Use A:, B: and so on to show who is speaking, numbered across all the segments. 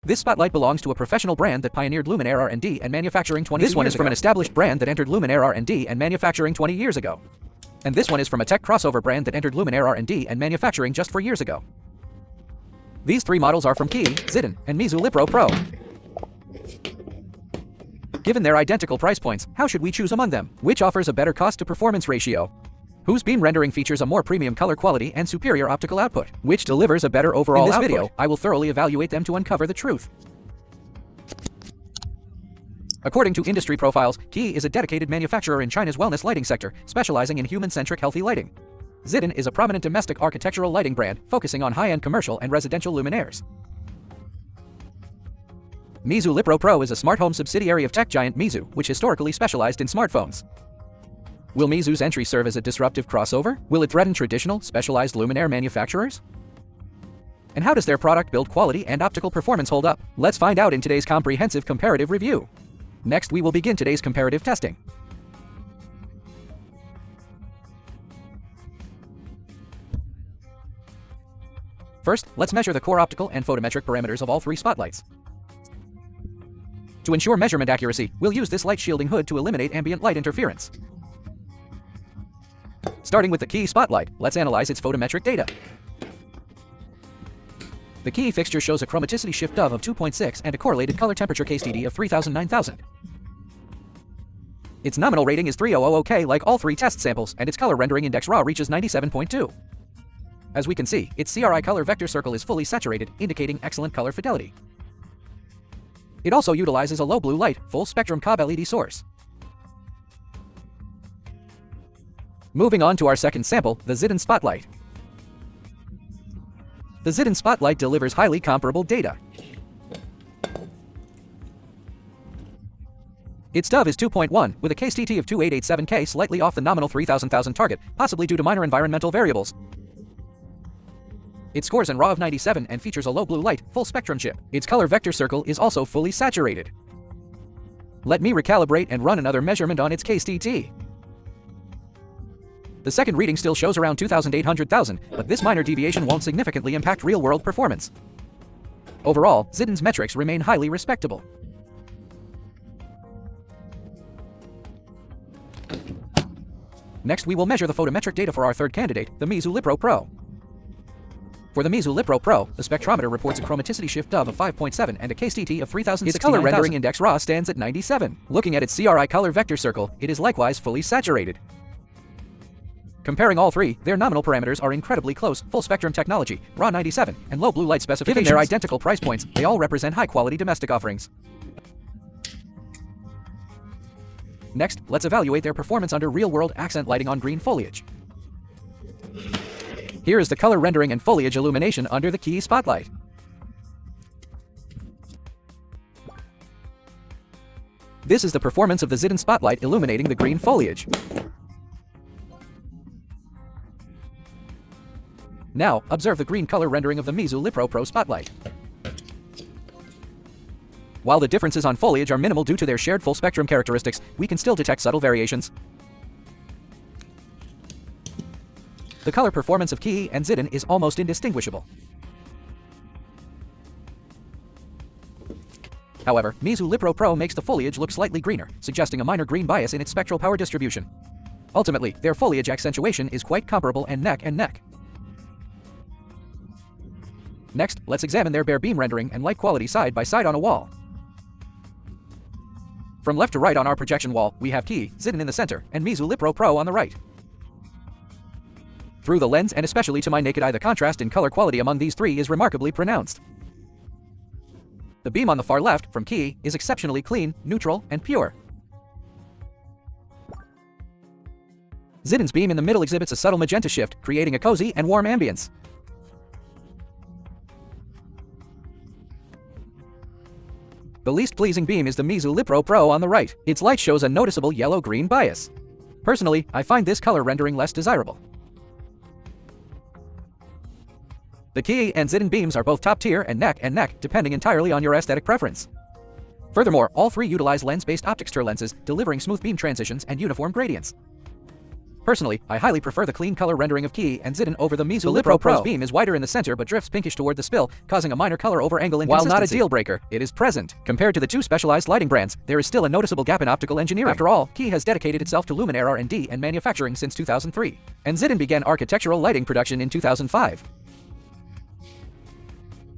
A: This spotlight belongs to a professional brand that pioneered luminaire R&D and manufacturing 20 years ago. This one is from an established brand that entered luminaire R&D and manufacturing 20 years ago. And this one is from a tech crossover brand that entered luminaire R&D and manufacturing just 4 years ago. These three models are from CRI, Zidin, and Meizu LiPro Pro. Given their identical price points, how should we choose among them? Which offers a better cost-to-performance ratio? Whose beam rendering features a more premium color quality and superior optical output? Which delivers a better overall output? In this video, I will thoroughly evaluate them to uncover the truth. According to industry profiles, CRI is a dedicated manufacturer in China's wellness lighting sector, specializing in human-centric healthy lighting. Zidin is a prominent domestic architectural lighting brand, focusing on high-end commercial and residential luminaires. Meizu LiPro Pro is a smart home subsidiary of tech giant Meizu, which historically specialized in smartphones. Will Meizu's entry serve as a disruptive crossover? Will it threaten traditional, specialized luminaire manufacturers? And how does their product build quality and optical performance hold up? Let's find out in today's comprehensive comparative review. Next, we will begin today's comparative testing. First, let's measure the core optical and photometric parameters of all three spotlights. To ensure measurement accuracy, we'll use this light shielding hood to eliminate ambient light interference. Starting with the CRI spotlight, let's analyze its photometric data. The CRI fixture shows a chromaticity shift of 2.6 and a correlated color temperature KSTD of 3000-9000. Its nominal rating is 3000K like all three test samples, and its color rendering index raw reaches 97.2. As we can see, its CRI color vector circle is fully saturated, indicating excellent color fidelity. It also utilizes a low blue light, full-spectrum COB LED source. Moving on to our second sample, the Zidin spotlight. The Zidin spotlight delivers highly comparable data. Its DOV is 2.1, with a KSTT of 2887K, slightly off the nominal 3000 target, possibly due to minor environmental variables. It scores in RAW of 97 and features a low blue light, full-spectrum chip. Its color vector circle is also fully saturated. Let me recalibrate and run another measurement on its KSTT. The second reading still shows around 2800,000, but this minor deviation won't significantly impact real-world performance. Overall, Zidin's metrics remain highly respectable. Next, we will measure the photometric data for our third candidate, the Meizu LiPro Pro. For the Meizu LiPro Pro, the spectrometer reports a chromaticity shift of 5.7 and a KSTT of 3000. Its color rendering index raw stands at 97. Looking at its CRI color vector circle, it is likewise fully saturated. Comparing all three, their nominal parameters are incredibly close: full spectrum technology, raw 97, and low blue light specifications. Given their identical price points, they all represent high-quality domestic offerings. Next, let's evaluate their performance under real-world accent lighting on green foliage. Here is the color rendering and foliage illumination under the CRI spotlight. This is the performance of the Zidin spotlight illuminating the green foliage. Now, observe the green color rendering of the Meizu LiPro Pro spotlight. While the differences on foliage are minimal due to their shared full-spectrum characteristics, we can still detect subtle variations. The color performance of CRI and Zidin is almost indistinguishable. However, Meizu LiPro Pro makes the foliage look slightly greener, suggesting a minor green bias in its spectral power distribution. Ultimately, their foliage accentuation is quite comparable and neck and neck. Next, let's examine their bare beam rendering and light quality side by side on a wall. From left to right on our projection wall, we have CRI, Zidin in the center, and Meizu LiPro Pro on the right. Through the lens and especially to my naked eye, the contrast in color quality among these three is remarkably pronounced. The beam on the far left, from CRI, is exceptionally clean, neutral, and pure. Zidin's beam in the middle exhibits a subtle magenta shift, creating a cozy and warm ambience. The least pleasing beam is the Meizu LiPro Pro on the right. Its light shows a noticeable yellow-green bias. Personally, I find this color rendering less desirable. The CRI and Zidin beams are both top tier and neck, depending entirely on your aesthetic preference. Furthermore, all three utilize lens-based optics lenses, delivering smooth beam transitions and uniform gradients. Personally, I highly prefer the clean color rendering of Key and Zidane over the Meizu Lipro Pro's beam is wider in the center but drifts pinkish toward the spill, causing a minor color over angle inconsistency. While not a deal breaker, it is present. Compared to the two specialized lighting brands, there is still a noticeable gap in optical engineering. After all, Key has dedicated itself to luminaire R&D and manufacturing since 2003, and Zidane began architectural lighting production in 2005.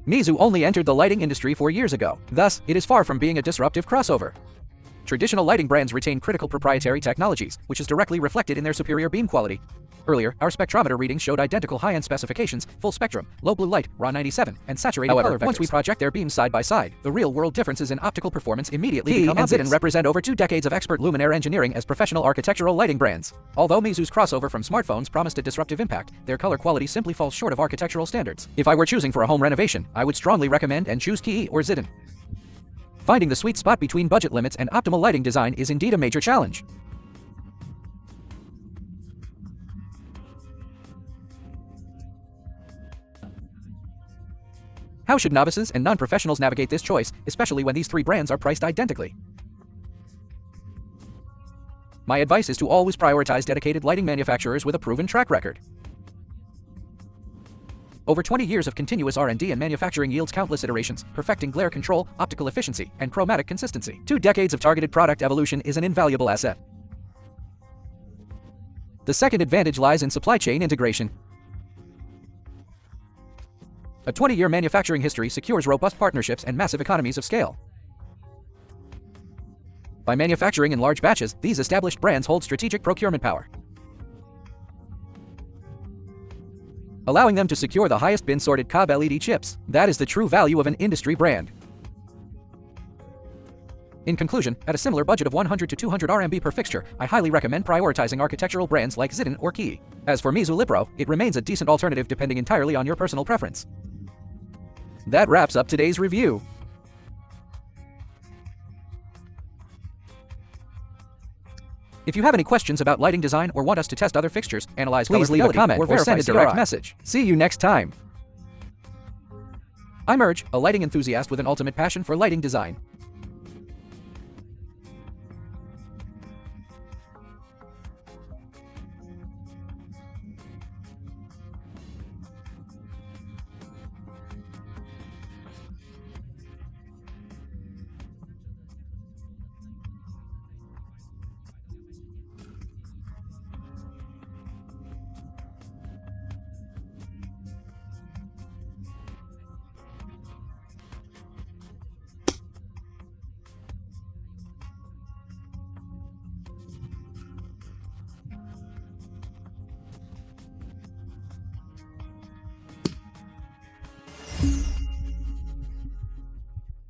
A: Meizu only entered the lighting industry 4 years ago. Thus, it is far from being a disruptive crossover. Traditional lighting brands retain critical proprietary technologies, which is directly reflected in their superior beam quality. Earlier, our spectrometer readings showed identical high-end specifications, full spectrum, low blue light, RAW 97, and saturated color vectors. Once we project their beams side by side, the real-world differences in optical performance immediately become obvious. Key and Zidane represent over 2 decades of expert luminaire engineering as professional architectural lighting brands. Although Meizu's crossover from smartphones promised a disruptive impact, their color quality simply falls short of architectural standards. If I were choosing for a home renovation, I would strongly recommend and choose Key or Zidane. Finding the sweet spot between budget limits and optimal lighting design is indeed a major challenge. How should novices and non-professionals navigate this choice, especially when these 3 brands are priced identically? My advice is to always prioritize dedicated lighting manufacturers with a proven track record. Over 20 years of continuous R&D and manufacturing yields countless iterations, perfecting glare control, optical efficiency, and chromatic consistency. 2 decades of targeted product evolution is an invaluable asset. The second advantage lies in supply chain integration. A 20-year manufacturing history secures robust partnerships and massive economies of scale. By manufacturing in large batches, these established brands hold strategic procurement power, allowing them to secure the highest bin-sorted COB LED chips. That is the true value of an industry brand. In conclusion, at a similar budget of 100 to 200 RMB per fixture, I highly recommend prioritizing architectural brands like Zidane or Key. As for Meizu Lipro, it remains a decent alternative depending entirely on your personal preference. That wraps up today's review. If you have any questions about lighting design or want us to test other fixtures, analyze color fidelity, leave a comment or send a direct message. See you next time. I'm Urge, a lighting enthusiast with an ultimate passion for lighting design.